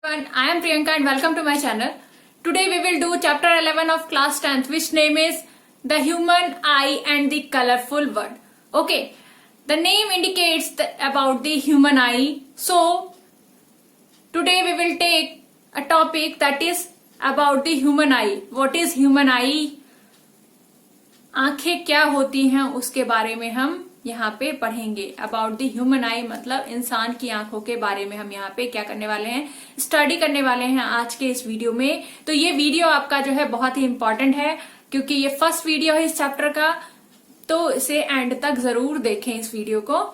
I am Priyanka and welcome to my channel. Today we will do chapter 11 of class 10th, which name is The Human Eye and the Colorful World. Okay, the name indicates about the human eye. So today we will take a topic that is about the human eye. What is human eye? आंखें क्या होती हैं उसके बारे में हम यहाँ पे पढ़ेंगे. अबाउट द ह्यूमन आई मतलब इंसान की आंखों के बारे में हम यहाँ पे क्या करने वाले हैं, स्टडी करने वाले हैं आज के इस वीडियो में. तो ये वीडियो आपका जो है बहुत ही इंपॉर्टेंट है क्योंकि ये फर्स्ट वीडियो है इस चैप्टर का, तो इसे एंड तक जरूर देखें इस वीडियो को.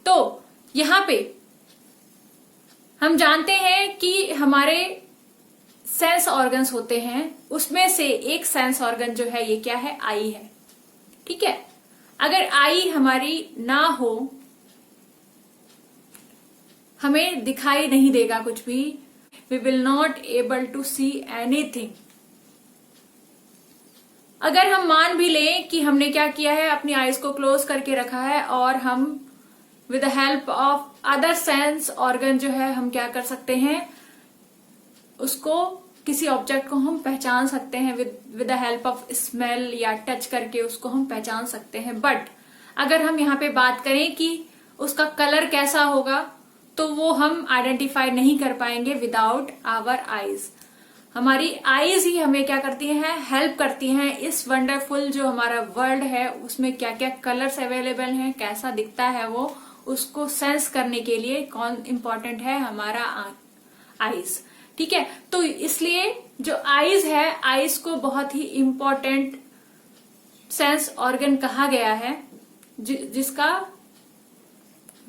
तो यहाँ पे हम जानते हैं कि हमारे सेंस ऑर्गन्स होते हैं, उसमें से एक सेंस ऑर्गन जो है ये क्या है, आई है. ठीक है, अगर आई हमारी ना हो हमें दिखाई नहीं देगा कुछ भी. We will not able to see anything. अगर हम मान भी लें कि हमने क्या किया है, अपनी आईज को क्लोज करके रखा है और हम with the help of other sense organ जो है हम क्या कर सकते हैं, उसको किसी ऑब्जेक्ट को हम पहचान सकते हैं with the help of smell या टच करके उसको हम पहचान सकते हैं. बट अगर हम यहाँ पे बात करें कि उसका कलर कैसा होगा तो वो हम आइडेंटिफाई नहीं कर पाएंगे विदाउट आवर आईज. हमारी आईज ही हमें क्या करती हैं, हेल्प करती हैं इस वंडरफुल जो हमारा वर्ल्ड है उसमें क्या क्या कलर्स अवेलेबल हैं, कैसा दिखता है वो, उसको सेंस करने के लिए कौन इंपॉर्टेंट है, हमारा आईज. ठीक है, तो इसलिए जो आईज है, आईज को बहुत ही इंपॉर्टेंट सेंस ऑर्गन कहा गया है जिसका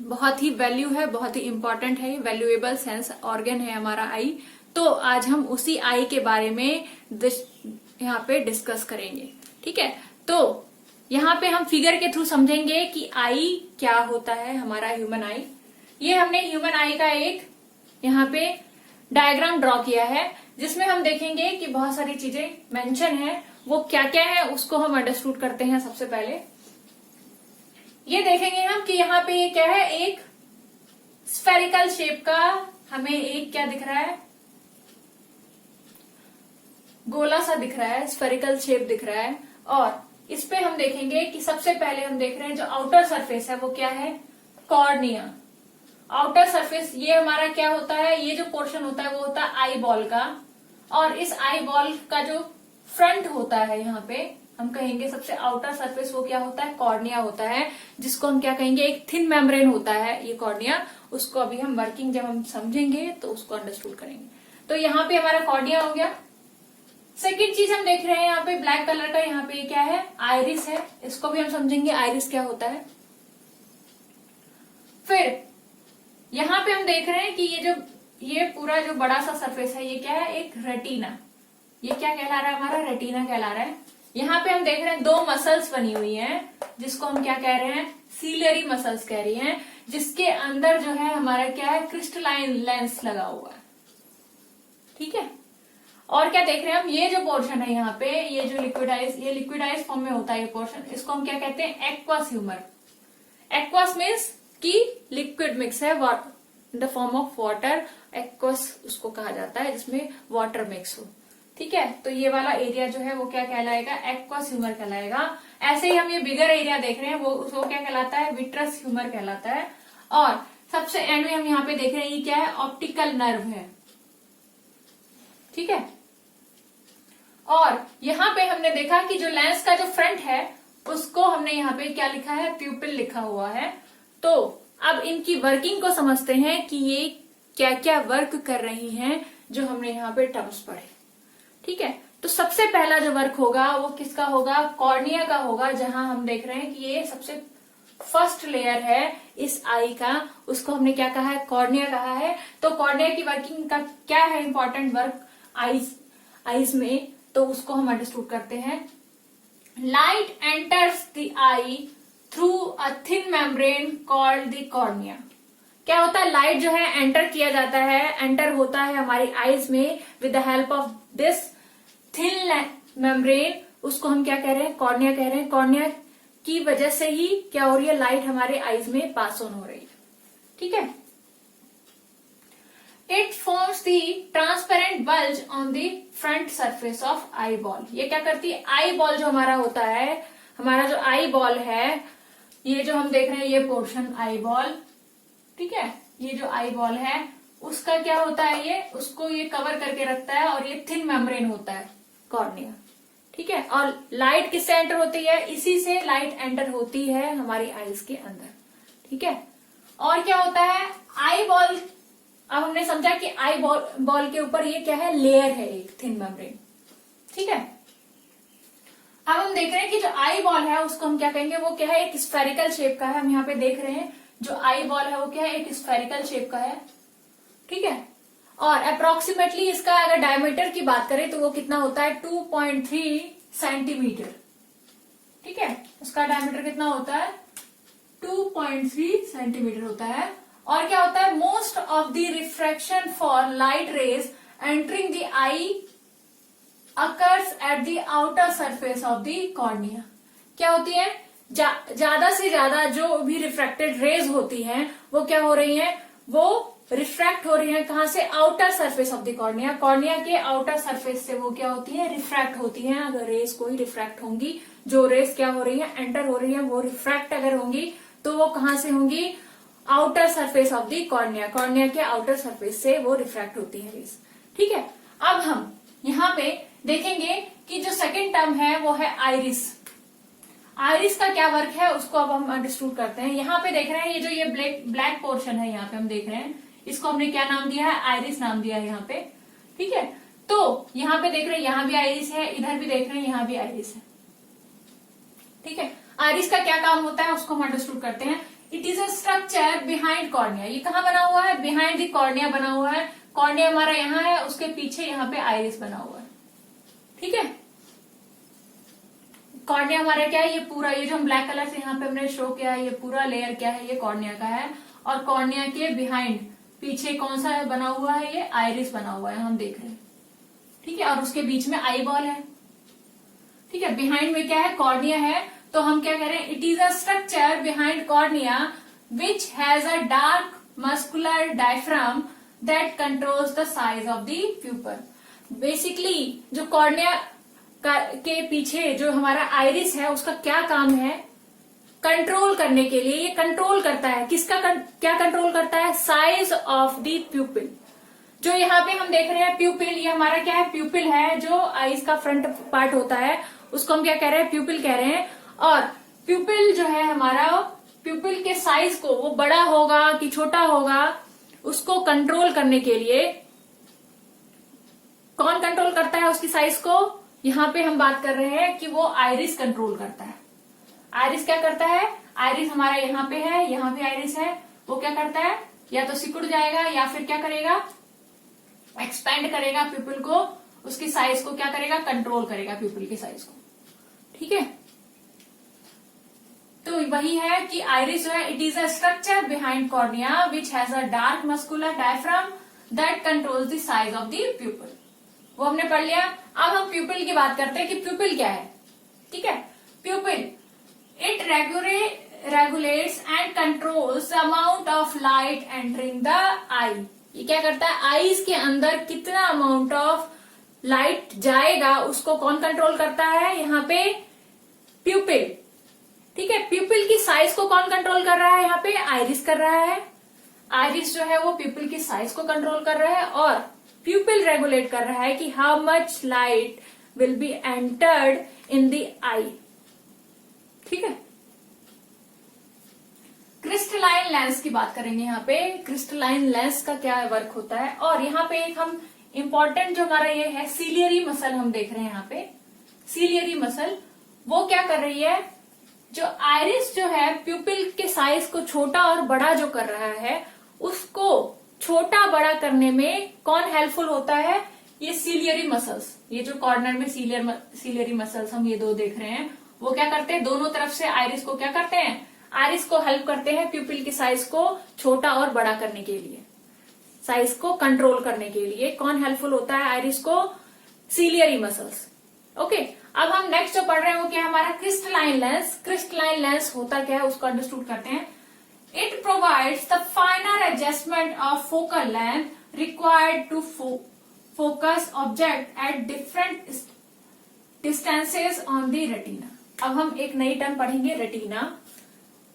बहुत ही वैल्यू है, बहुत ही इंपॉर्टेंट है, वैल्यूएबल सेंस ऑर्गन है हमारा आई. तो आज हम उसी आई के बारे में यहाँ पे डिस्कस करेंगे. ठीक है, तो यहाँ पे हम फिगर के थ्रू समझेंगे कि आई क्या होता है, हमारा ह्यूमन आई. ये हमने ह्यूमन आई का एक यहाँ पे डायग्राम ड्रॉ किया है जिसमें हम देखेंगे कि बहुत सारी चीजें मेंशन है. वो क्या क्या है उसको हम अंडरस्टूड करते हैं. सबसे पहले ये देखेंगे हम कि यहाँ पे ये क्या है, एक स्फेरिकल शेप का हमें एक क्या दिख रहा है, गोला सा दिख रहा है, स्फेरिकल शेप दिख रहा है. और इस पे हम देखेंगे कि सबसे पहले हम देख रहे हैं जो आउटर सरफेस है वो क्या है, कॉर्निया. आउटर सरफेस ये हमारा क्या होता है, ये जो पोर्शन होता है वो होता है आई बॉल का. और इस आई बॉल का जो फ्रंट होता है यहाँ पे हम कहेंगे सबसे आउटर सरफेस वो क्या होता है, कॉर्निया होता है, जिसको हम क्या कहेंगे, एक थिन मेम्ब्रेन होता है ये कॉर्निया. उसको अभी हम वर्किंग जब हम समझेंगे तो उसको अंडरस्टूड करेंगे. तो यहाँ पे हमारा कॉर्निया हो गया. सेकेंड चीज हम देख रहे हैं यहाँ पे ब्लैक कलर का, यहाँ पे क्या है, आइरिस है. इसको भी हम समझेंगे आइरिस क्या होता है. फिर यहाँ पे हम देख रहे हैं कि ये पूरा जो बड़ा सा सरफेस है ये क्या है, एक रेटिना. ये क्या कहला रहा है, हमारा रेटिना कहला रहा है. यहाँ पे हम देख रहे हैं दो मसल्स बनी हुई हैं जिसको हम क्या कह रहे हैं, सीलियरी मसल्स कह रही हैं, जिसके अंदर जो है हमारा क्या है, क्रिस्टलाइन लेंस लगा हुआ है. ठीक है, और क्या देख रहे हैं हम, ये जो पोर्शन है यहाँ पे, ये जो लिक्विडाइज फॉर्म में होता है ये पोर्शन, इसको हम क्या कहते हैं, एक्वस ह्यूमर. एक्वस मीन्स कि लिक्विड मिक्स है in the form of water. Aqueous उसको कहा जाता है जिसमें वाटर मिक्स हो. ठीक है, तो ये वाला एरिया जो है वो क्या कहलाएगा, एक्वस ह्यूमर कहलाएगा. ऐसे ही हम ये बिगर एरिया देख रहे हैं वो क्या कहलाता है, विट्रस ह्यूमर कहलाता है. और सबसे एंड में हम यहाँ पे देख रहे हैं ये क्या है, ऑप्टिकल नर्व है. ठीक है, और यहाँ पे हमने देखा कि जो लेंस का जो फ्रंट है उसको हमने यहाँ पे क्या लिखा है, प्यूपिल लिखा हुआ है. तो अब इनकी वर्किंग को समझते हैं कि ये क्या क्या वर्क कर रही हैं जो हमने यहाँ पे टर्म्स पढ़े. ठीक है, तो सबसे पहला जो वर्क होगा वो किसका होगा, कॉर्निया का होगा, जहां हम देख रहे हैं कि ये सबसे फर्स्ट लेयर है इस आई का, उसको हमने क्या कहा है, कॉर्निया कहा है। तो कॉर्निया की वर्किंग का क्या है इंपॉर्टेंट वर्क आईज में, तो उसको हम अंडरस्टूड करते हैं। Light enters the I through a thin membrane called the cornea. क्या होता है, लाइट जो है एंटर किया जाता है, एंटर होता है हमारी आईज में with the help of this thin membrane, उसको हम क्या कह रहे हैं, कॉर्निया कह रहे हैं। कॉर्निया की वजह से ही क्या हो रही है, लाइट हमारे आईज में पास ऑन हो रही है। ठीक है। It forms the transparent bulge on the front surface of eye ball. ये क्या करती है, आई बॉल जो हमारा होता है, हमारा जो आई बॉल है, ये जो हम देख रहे हैं ये पोर्शन आई बॉल, ठीक है, ये जो आई बॉल है उसका क्या होता है, ये उसको ये कवर करके रखता है और ये थिन मेम्ब्रेन होता है कॉर्निया। ठीक है। और लाइट किससे एंटर होती है, इसी से लाइट एंटर होती है हमारी आईज के अंदर। ठीक है। और क्या होता है, आई बॉल, अब हमने समझा कि आई बॉल के ऊपर ये क्या है, लेयर है एक थिन मेम्ब्रेन। ठीक है। अब हम देख रहे हैं कि जो आई बॉल है उसको हम क्या कहेंगे, वो क्या है, एक स्फेरिकल शेप का है। हम यहाँ पे देख रहे हैं जो आई बॉल है वो क्या है, एक स्फेरिकल शेप का है। ठीक है। और अप्रोक्सीमेटली इसका अगर डायमीटर की बात करें तो वो कितना होता है, 2.3 सेंटीमीटर। ठीक है। उसका डायमीटर कितना होता है, 2.3 सेंटीमीटर होता है। और क्या होता है, most of the refraction for light rays entering the I occurs at the outer surface of the cornea. क्या होती है, ज्यादा से ज्यादा जो भी रिफ्रैक्टेड रेज होती हैं वो क्या हो रही हैं, वो रिफ्रैक्ट हो रही है कहां से, outer surface of the cornea. Cornea के आउटर सरफेस से वो क्या होती है, रिफ्रैक्ट होती है। अगर रेस कोई रिफ्रैक्ट होंगी, जो रेस क्या हो रही है, एंटर हो रही है, वो रिफ्रैक्ट अगर होंगी तो वो कहां से होंगी, outer surface of the cornea. Cornea के आउटर सरफेस से वो रिफ्रैक्ट होती है रेस। ठीक है। अब हम यहाँ पे देखेंगे कि जो सेकेंड टर्म है वो है आइरिस। आइरिस का क्या वर्क है उसको अब हम अंडरस्टूड करते हैं। यहाँ पे देख रहे हैं ये जो ये ब्लैक पोर्शन है, यहाँ पे हम देख रहे हैं, इसको हमने क्या नाम दिया है, आइरिस नाम दिया है यहाँ पे। ठीक है। तो यहाँ पे देख रहे हैं, यहाँ भी आइरिस है, इधर भी देख रहे हैं, यहाँ भी आइरिस है। ठीक है। आइरिस का क्या काम होता है उसको हम अंडरस्टूड करते हैं। It is a structure behind cornea. ये कहाँ बना हुआ है, बिहाइंड द कॉर्निया बना हुआ है। कॉर्निया हमारा यहाँ है, उसके पीछे यहाँ पे आइरिस बना हुआ है। ठीक है। कॉर्निया हमारा क्या है, ये पूरा, ये जो हम ब्लैक कलर से यहाँ पे हमने शो किया है, ये पूरा लेयर क्या है, ये कॉर्निया का है। और कॉर्निया के बिहाइंड पीछे कौन सा बना हुआ है, ये आइरिस बना हुआ है, हम देख रहे हैं। ठीक है। और उसके बीच में आई बॉल है। ठीक है। बिहाइंड में क्या है, कॉर्निया है। तो हम क्या कह रहे हैं, it is a structure behind cornea which has a dark muscular diaphragm that controls the size of the pupal. Basically जो कॉर्निया के पीछे जो हमारा आइरिस है उसका क्या काम है, कंट्रोल करने के लिए। ये कंट्रोल करता है किसका, क्या कंट्रोल करता है, साइज ऑफ द प्यूपिल। जो यहाँ पे हम देख रहे हैं प्यूपिल, ये हमारा क्या है, प्यूपिल है, जो आईज का फ्रंट पार्ट होता है उसको हम क्या कह रहे हैं, प्यूपिल कह रहे हैं। और प्यूपिल जो है हमारा, प्यूपिल के साइज को, वो बड़ा होगा कि छोटा होगा, उसको कंट्रोल करने के लिए कौन कंट्रोल करता है उसकी साइज को, यहाँ पे हम बात कर रहे हैं कि वो आइरिस कंट्रोल करता है। आइरिस क्या करता है, आइरिस हमारा यहाँ पे है, यहाँ पे आइरिस है, वो क्या करता है, या तो सिकुड़ जाएगा या फिर क्या करेगा, एक्सपेंड करेगा प्यूपिल को, उसकी साइज को क्या करेगा, कंट्रोल करेगा प्यूपिल की साइज को। ठीक है। तो वही है कि आइरिस जो है, it is a structure behind cornea which has a dark muscular diaphragm that controls the size of the प्यूपिल। वो हमने पढ़ लिया। अब हम प्यूपिल की बात करते हैं कि प्यूपिल क्या है। ठीक है। Pupil, it regulates and controls amount of light entering the eye. ये क्या करता है, आईज के अंदर कितना अमाउंट ऑफ लाइट जाएगा उसको कौन कंट्रोल करता है, यहाँ पे प्यूपिल। ठीक है। प्यूपिल की साइज को कौन कंट्रोल कर रहा है, यहाँ पे आइरिस कर रहा है। आइरिस जो है वो प्यूपिल की साइज को कंट्रोल कर रहा है और प्यूपिल रेगुलेट कर रहा है कि how much light will be entered in the eye. ठीक है। क्रिस्टलाइन लेंस की बात करेंगे यहाँ पे, क्रिस्टलाइन लेंस का क्या वर्क होता है। और यहाँ पे एक हम इंपॉर्टेंट जो हमारा ये है सीलियरी मसल, हम देख रहे हैं यहाँ पे सीलियरी मसल, वो क्या कर रही है, जो आइरिस जो है प्यूपिल के साइज को छोटा और बड़ा जो कर रहा है, उसको छोटा बड़ा करने में कौन हेल्पफुल होता है, ये सीलियरी मसल्स। ये जो कॉर्नर में सीलियरी मसल्स हम ये दो देख रहे हैं, वो क्या करते हैं, दोनों तरफ से आइरिस को क्या करते हैं, आइरिस को हेल्प करते हैं प्यूपिल की साइज को छोटा और बड़ा करने के लिए, साइज को कंट्रोल करने के लिए कौन हेल्पफुल होता है आइरिस को, सीलियरी मसल्स। ओके, अब हम नेक्स्ट जो पढ़ रहे हैं वो क्या है हमारा क्रिस्टलाइन लेंस। क्रिस्टलाइन लेंस होता क्या है उसको अंडरस्टूड करते हैं। It provides the finer adjustment of focal length required to focus object at different distances on the retina. अब हम एक नई टर्म पढ़ेंगे, रेटिना।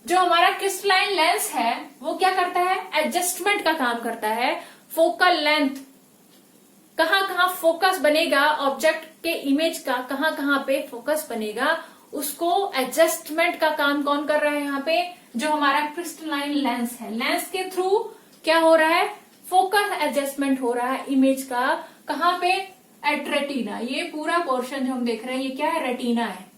जो हमारा क्रिस्टलाइन लेंस है वो क्या करता है, एडजस्टमेंट का काम करता है। फोकल लेंथ, कहाँ कहाँ फोकस बनेगा ऑब्जेक्ट के इमेज का, कहाँ कहाँ पे फोकस बनेगा, उसको एडजस्टमेंट का काम कौन कर रहा है यहाँ पे, जो हमारा क्रिस्टलाइन लेंस है। लेंस के थ्रू क्या हो रहा है, फोकस एडजस्टमेंट हो रहा है इमेज का, कहाँ पे, एट रेटिना। ये पूरा पोर्शन जो हम देख रहे हैं ये क्या है, रेटिना है।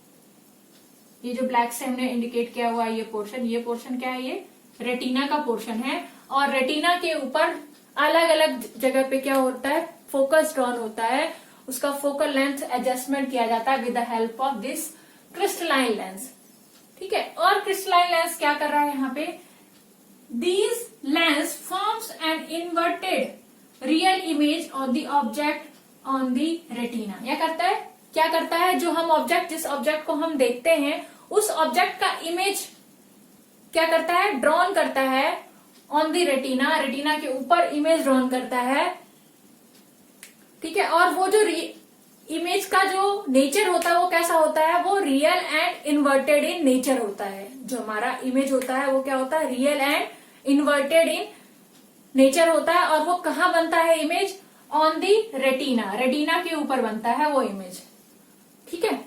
ये जो ब्लैक से हमने इंडिकेट किया हुआ है ये पोर्शन क्या है, ये रेटिना का पोर्शन है। और रेटिना के ऊपर अलग अलग जगह पे क्या होता है, फोकस ड्रॉन होता है, उसका फोकल लेंथ एडजस्टमेंट किया जाता है with the help of this crystalline lens. ठीक है, और क्रिस्टलाइन लेंस क्या कर रहा है यहाँ पे, these lens forms an inverted real image of the object on the retina. क्या करता है, जो हम ऑब्जेक्ट, जिस ऑब्जेक्ट को हम देखते हैं उस ऑब्जेक्ट का इमेज क्या करता है, ड्रॉन करता है ऑन द रेटिना, रेटिना के ऊपर इमेज ड्रॉन करता है। ठीक है, और वो जो इमेज का जो नेचर होता है वो कैसा होता है, वो real and inverted in nature होता है। जो हमारा इमेज होता है वो क्या होता है, real and inverted in nature होता है। और वो कहाँ बनता है image, on the retina, retina के ऊपर बनता है वो इमेज। ठीक है,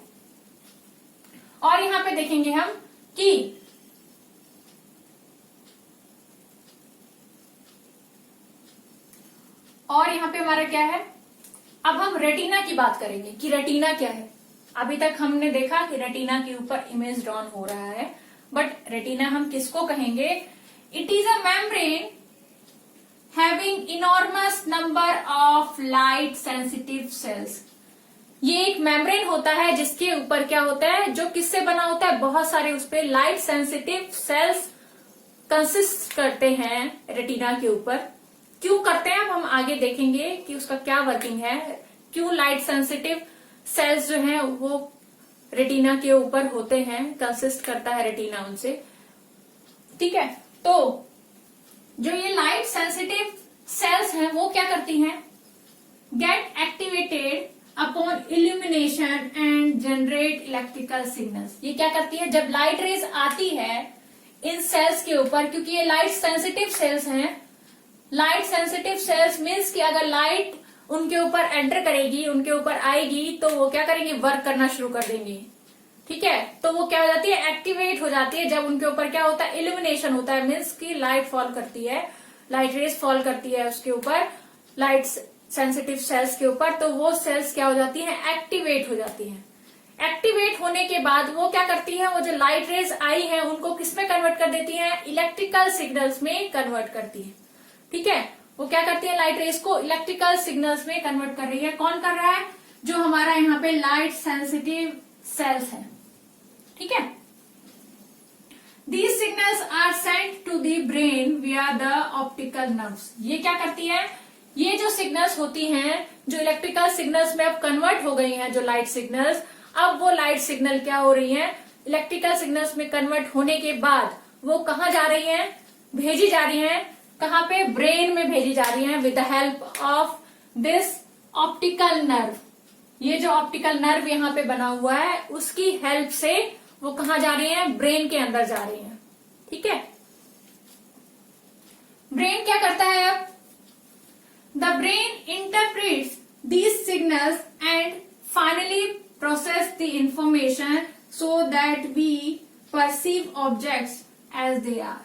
और यहां पे देखेंगे हम कि और यहां पे हमारा क्या है, अब हम रेटिना की बात करेंगे कि रेटिना क्या है। अभी तक हमने देखा कि रेटिना के ऊपर इमेज ड्रॉन हो रहा है, बट रेटिना हम किसको कहेंगे, it is a membrane having enormous number of light sensitive sales. ये एक मेम्ब्रेन होता है जिसके ऊपर क्या होता है, जो किससे बना होता है, बहुत सारे उस पे लाइट सेंसिटिव सेल्स कंसिस्ट करते हैं रेटिना के ऊपर। क्यों करते हैं अब हम आगे देखेंगे कि उसका क्या वर्किंग है, क्यों लाइट सेंसिटिव सेल्स जो हैं वो रेटिना के ऊपर होते हैं, कंसिस्ट करता है रेटिना उनसे। ठीक है, तो जो ये लाइट सेंसिटिव सेल्स हैं वो क्या करती हैं, gate activated upon illumination and generate electrical signals. ये क्या करती है, जब लाइट रेज आती है इन सेल्स के ऊपर, क्योंकि ये लाइट सेंसिटिव सेल्स हैं, लाइट सेंसिटिव सेल्स मीन्स कि अगर लाइट उनके ऊपर एंटर करेगी, उनके ऊपर आएगी, तो वो क्या करेंगे, वर्क करना शुरू कर देंगे। ठीक है, तो वो क्या हो जाती है, एक्टिवेट हो जाती है जब उनके ऊपर क्या होता है, इल्यूमिनेशन होता है, मीन्स की लाइट फॉल करती है, लाइट रेज फॉल करती है उसके ऊपर, लाइट सेंसिटिव सेल्स के ऊपर, तो वो सेल्स क्या हो जाती हैं, एक्टिवेट हो जाती हैं। एक्टिवेट होने के बाद वो क्या करती है, वो जो लाइट रेज आई है उनको किस में कन्वर्ट कर देती है, इलेक्ट्रिकल सिग्नल्स में कन्वर्ट करती है। ठीक है, वो क्या करती है, लाइट रेज को इलेक्ट्रिकल सिग्नल्स में कन्वर्ट कर रही है। कौन कर रहा है, जो हमारा यहाँ पे लाइट सेंसिटिव सेल्स है। ठीक है, these signals are sent to the brain via the optical nerves. ये क्या करती है, ये जो सिग्नल्स होती हैं, जो इलेक्ट्रिकल सिग्नल्स में अब कन्वर्ट हो गई हैं, जो लाइट सिग्नल्स, अब वो लाइट सिग्नल क्या हो रही हैं, इलेक्ट्रिकल सिग्नल्स में कन्वर्ट होने के बाद वो कहाँ जा रही हैं, भेजी जा रही हैं, कहाँ पे, ब्रेन में भेजी जा रही हैं with the help of this optical nerve. ये जो ऑप्टिकल नर्व यहाँ पे बना हुआ है उसकी हेल्प से वो कहाँ जा रही हैं, ब्रेन के अंदर जा रही हैं। ठीक है, ब्रेन क्या करता है अब, the brain interprets these signals and finally process the information so that we perceive objects as they are.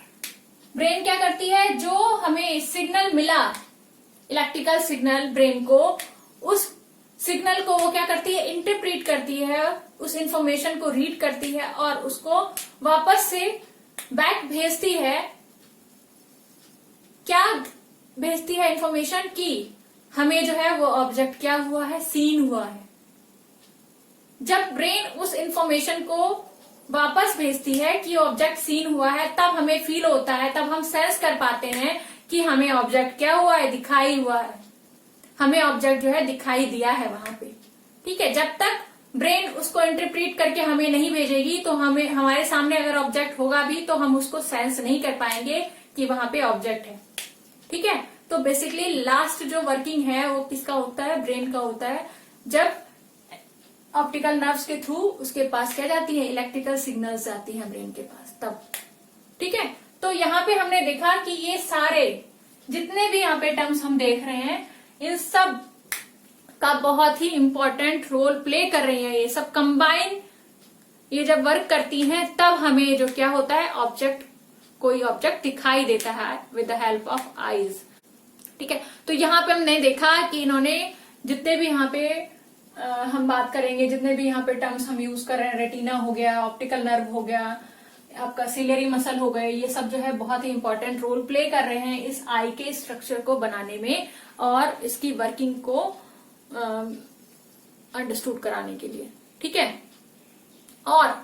Brain क्या करती है, जो हमें सिग्नल मिला इलेक्ट्रिकल सिग्नल ब्रेन को, उस सिग्नल को वो क्या करती है, इंटरप्रेट करती है, उस इंफॉर्मेशन को रीड करती है और उसको वापस से बैक भेजती है। क्या भेजती है इंफॉर्मेशन की हमें जो है वो ऑब्जेक्ट क्या हुआ है, सीन हुआ है। जब ब्रेन उस इंफॉर्मेशन को वापस भेजती है कि ऑब्जेक्ट सीन हुआ है, तब हमें फील होता है, तब हम सेंस कर पाते हैं कि हमें ऑब्जेक्ट क्या हुआ है, दिखाई हुआ है, हमें ऑब्जेक्ट जो है दिखाई दिया है वहां पे। ठीक है, जब तक ब्रेन उसको इंटरप्रेट करके हमें नहीं भेजेगी तो हमें, हमारे सामने अगर ऑब्जेक्ट होगा भी तो हम उसको सेंस नहीं कर पाएंगे कि वहां पे ऑब्जेक्ट है। ठीक है, तो बेसिकली लास्ट जो वर्किंग है वो किसका होता है, ब्रेन का होता है। जब ऑप्टिकल नर्व्स के थ्रू उसके पास क्या जाती है, इलेक्ट्रिकल सिग्नल्स जाती है ब्रेन के पास, तब। ठीक है, तो यहाँ पे हमने देखा कि ये सारे जितने भी यहाँ पे टर्म्स हम देख रहे हैं, इन सब का बहुत ही इंपॉर्टेंट रोल प्ले कर रही है। ये सब कंबाइन, ये जब वर्क करती हैं तब हमें जो क्या होता है, ऑब्जेक्ट, कोई ऑब्जेक्ट दिखाई देता है with the help of eyes. ठीक है, तो यहाँ पे हमने देखा कि इन्होंने जितने भी यहाँ पे हम बात करेंगे, जितने भी यहाँ पे टर्म्स हम यूज कर रहे हैं, रेटिना हो गया, ऑप्टिकल नर्व हो गया, आपका सिलियरी मसल हो गए, ये सब जो है बहुत ही इंपॉर्टेंट रोल प्ले कर रहे हैं इस आई के स्ट्रक्चर को बनाने में और इसकी वर्किंग को अंडरस्टूड कराने के लिए। ठीक है, और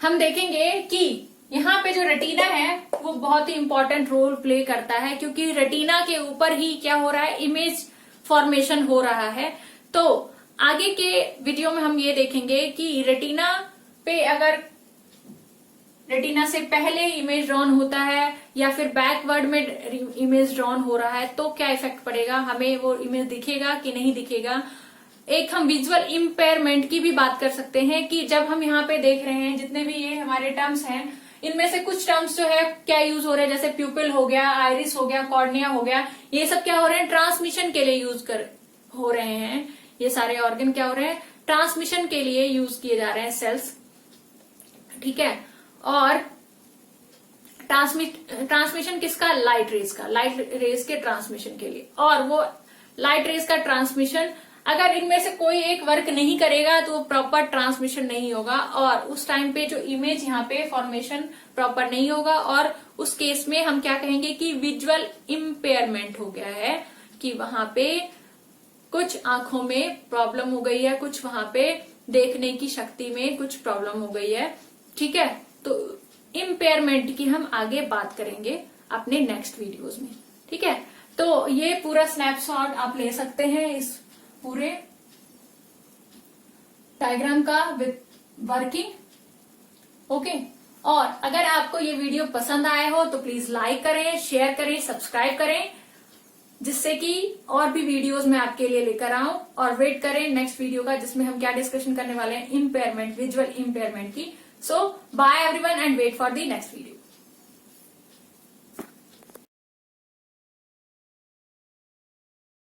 हम देखेंगे कि यहाँ पे जो रेटिना है वो बहुत ही इंपॉर्टेंट रोल प्ले करता है, क्योंकि रेटिना के ऊपर ही क्या हो रहा है, इमेज फॉर्मेशन हो रहा है। तो आगे के वीडियो में हम ये देखेंगे कि रेटिना पे अगर रेटिना से पहले इमेज ड्रॉन होता है या फिर बैकवर्ड में इमेज ड्रॉन हो रहा है तो क्या इफेक्ट पड़ेगा, हमें वो इमेज दिखेगा कि नहीं दिखेगा। एक हम विजुअल इम्पेयरमेंट की भी बात कर सकते हैं कि जब हम यहाँ पे देख रहे हैं जितने भी ये हमारे टर्म्स हैं, इनमें से कुछ टर्म्स जो है क्या यूज हो रहे हैं, जैसे प्यूपिल हो गया, आइरिस हो गया, कॉर्निया हो गया, ये सब क्या हो रहे हैं, ट्रांसमिशन के लिए यूज हो रहे हैं। ये सारे ऑर्गन क्या हो रहे हैं, ट्रांसमिशन के लिए यूज किए जा रहे हैं, सेल्स। ठीक है, और ट्रांसमिशन किसका, लाइट रेज का, लाइट रेज के ट्रांसमिशन के लिए। और वो लाइट रेज का ट्रांसमिशन अगर इनमें से कोई एक वर्क नहीं करेगा तो वो प्रॉपर ट्रांसमिशन नहीं होगा और उस टाइम पे जो इमेज यहाँ पे फॉर्मेशन प्रॉपर नहीं होगा और उस केस में हम क्या कहेंगे कि विजुअल इम्पेयरमेंट हो गया है, कि वहां पे कुछ आंखों में प्रॉब्लम हो गई है, कुछ वहां पे देखने की शक्ति में कुछ प्रॉब्लम हो गई है। ठीक है, तो इम्पेयरमेंट की हम आगे बात करेंगे अपने नेक्स्ट वीडियोस में। ठीक है, तो ये पूरा स्नैपशॉट आप ले सकते हैं इस पूरे डायग्राम का विद वर्किंग। ओके, और अगर आपको ये वीडियो पसंद आया हो तो प्लीज लाइक करें, शेयर करें, सब्सक्राइब करें, जिससे कि और भी वीडियोस मैं आपके लिए लेकर आऊं। और वेट करें नेक्स्ट वीडियो का, जिसमें हम क्या डिस्कशन करने वाले हैं, इम्पेयरमेंट, विजुअल इम्पेयरमेंट की। So, bye everyone and wait for the next video.